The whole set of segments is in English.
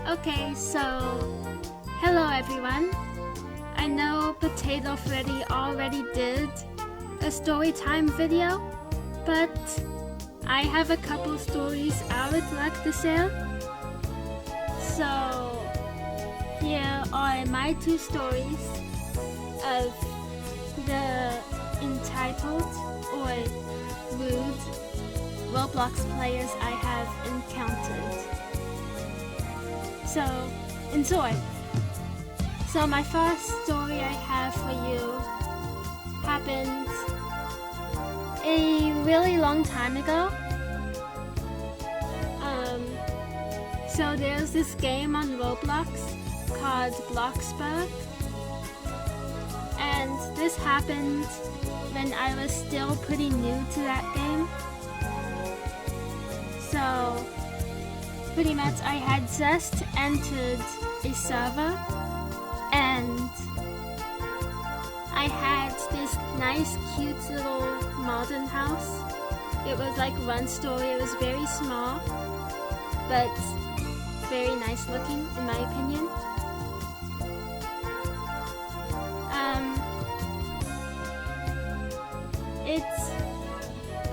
Okay, so hello everyone. I know Potato Freddy already did a story time video, but I have a couple stories I would like to share. So here are my two stories of the entitled or rude Roblox players I have encountered. So, enjoy! So my first story I have for you happened a really long time ago. So there's this game on Roblox called Bloxburg, and this happened when I was still pretty new to that game. So pretty much I had just entered a server and I had this nice cute little modern house. It was like one story. It was very small but very nice looking in my opinion. It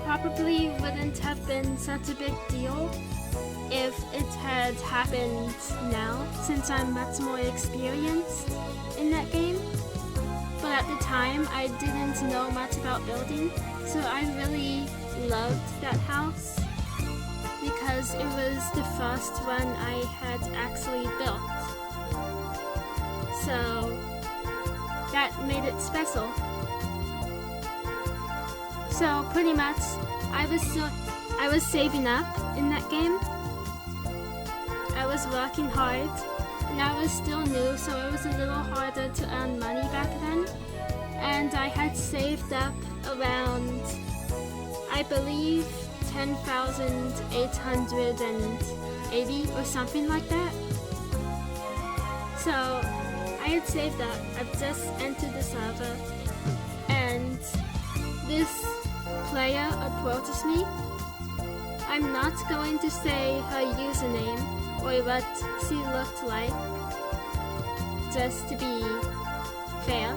probably wouldn't have been such a big deal if it had happened now, since I'm much more experienced in that game. But at the time, I didn't know much about building, so I really loved that house because it was the first one I had actually built. So that made it special. So pretty much, I was saving up in that game. I was working hard, and I was still new, so it was a little harder to earn money back then. And I had saved up around, I believe, 10,880 or something like that. So I had saved up. I've just entered the server, and this player approaches me. I'm not going to say her username or what she looked like, just to be fair,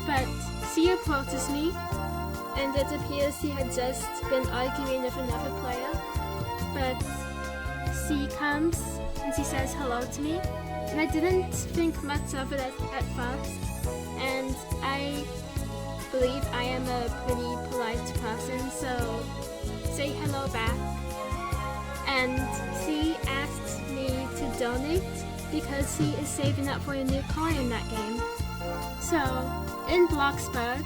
but she approaches me, and it appears she had just been arguing with another player, but she comes and she says hello to me, and I didn't think much of it at first, and I believe I am a pretty polite person, so say hello back. And she asked me to donate because she is saving up for a new car in that game. So in Bloxburg,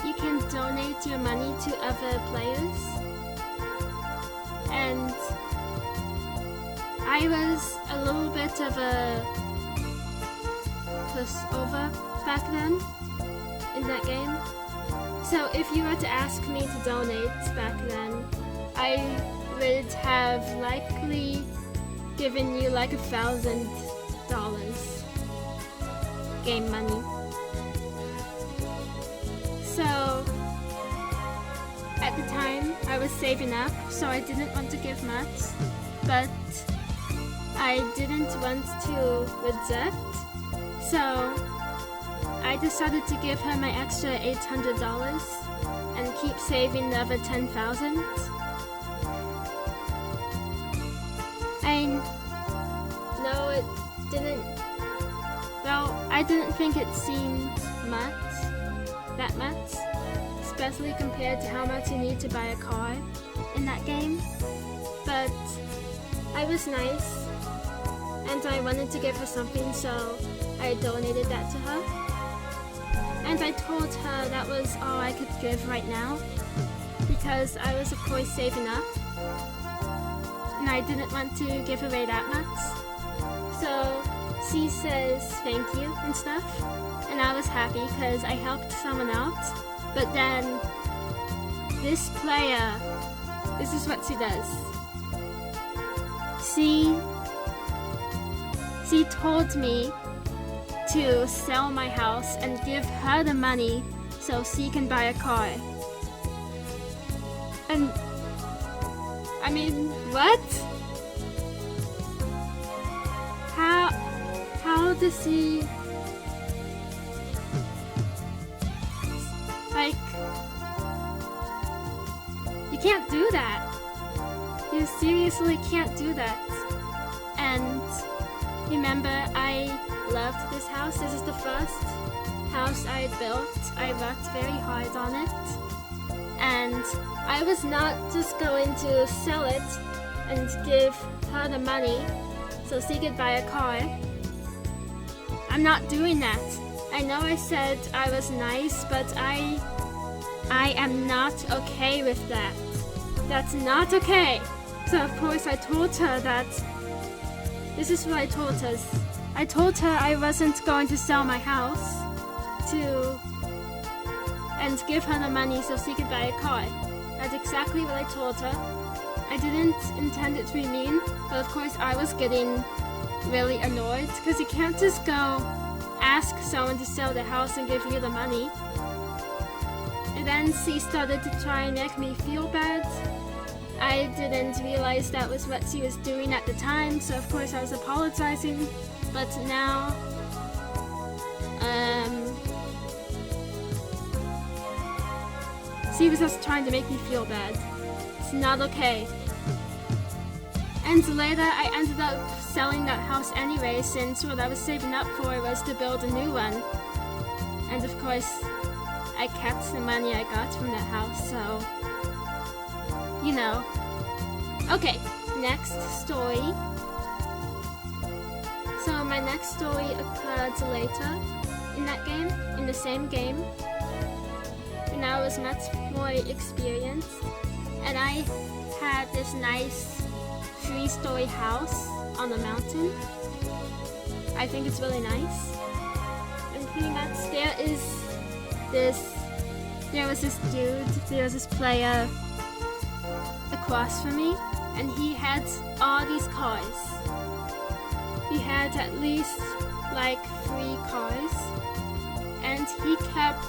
you can donate your money to other players, and I was a little bit of a pushover back then in that game. So if you were to ask me to donate back then, I would have likely given you like $1,000 game money. So at the time I was saving up, so I didn't want to give much, but I didn't want to reject, so I decided to give her my extra $800 and keep saving the other $10,000. I know it didn't, well, I didn't think it seemed that much, especially compared to how much you need to buy a car in that game, but I was nice and I wanted to give her something, so I donated that to her. And I told her that was all I could give right now, because I was of course saving up, and I didn't want to give away that much. So she says thank you and stuff, and I was happy because I helped someone out. But then this player, this is what she does. She told me to sell my house and give her the money so she can buy a car. And I mean, what? to see, like, you can't do that. You seriously can't do that. And remember, I loved this house. This is the first house I built. I worked very hard on it. And I was not just going to sell it and give her the money so she could buy a car. I'm not doing that. I know I said I was nice, but I am not okay with that. That's not okay. So of course I told her that. This is what I told her. I told her I wasn't going to sell my house and give her the money so she could buy a car. That's exactly what I told her. I didn't intend it to be mean, but of course I was getting really annoyed because you can't just go ask someone to sell the house and give you the money. And then she started to try and make me feel bad. I didn't realize that was what she was doing at the time, so of course I was apologizing. But now, she was just trying to make me feel bad. It's not okay. And later I ended up selling that house anyway, since what I was saving up for was to build a new one. And of course, I kept the money I got from that house, so, you know. Okay, next story. So my next story occurred later in that game, in the same game. And I was much more experienced. And I had this nice 3-story house on the mountain. I think it's really nice. And pretty much there was this player across from me, and he had all these cars. He had at least like 3 cars, and he kept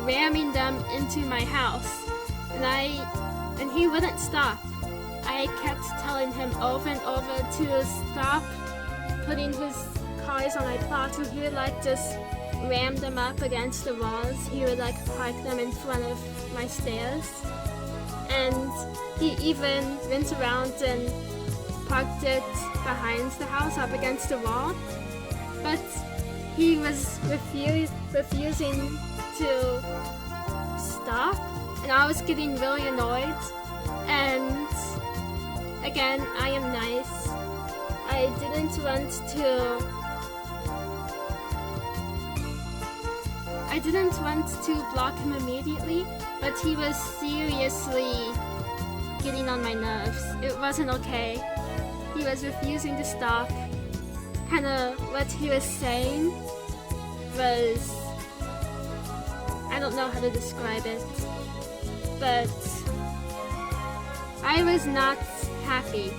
ramming them into my house, and he wouldn't stop. I kept telling him over and over to stop putting his cars on my plot, and he would like just ram them up against the walls. He would like park them in front of my stairs, and he even went around and parked it behind the house up against the wall. But he was refusing to stop, and I was getting really annoyed. And again, I am nice. I didn't want to block him immediately, but he was seriously getting on my nerves. It wasn't okay. He was refusing to stop. Kinda what he was saying was, I don't know how to describe it, but I was not happy.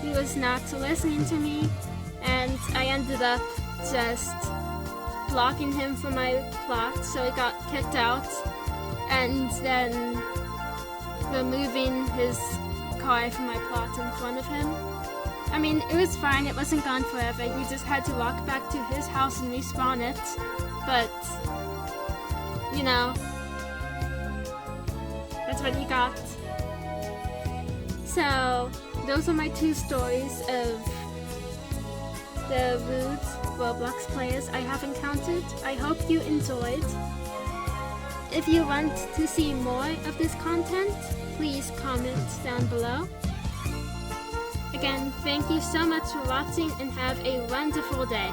He was not listening to me, and I ended up just blocking him from my plot, so he got kicked out, and then removing his car from my plot in front of him. I mean, it was fine, it wasn't gone forever. He just had to walk back to his house and respawn it. But, you know, that's what he got. So, those are my 2 stories of the rude Roblox players I have encountered. I hope you enjoyed. If you want to see more of this content, please comment down below. Again, thank you so much for watching and have a wonderful day.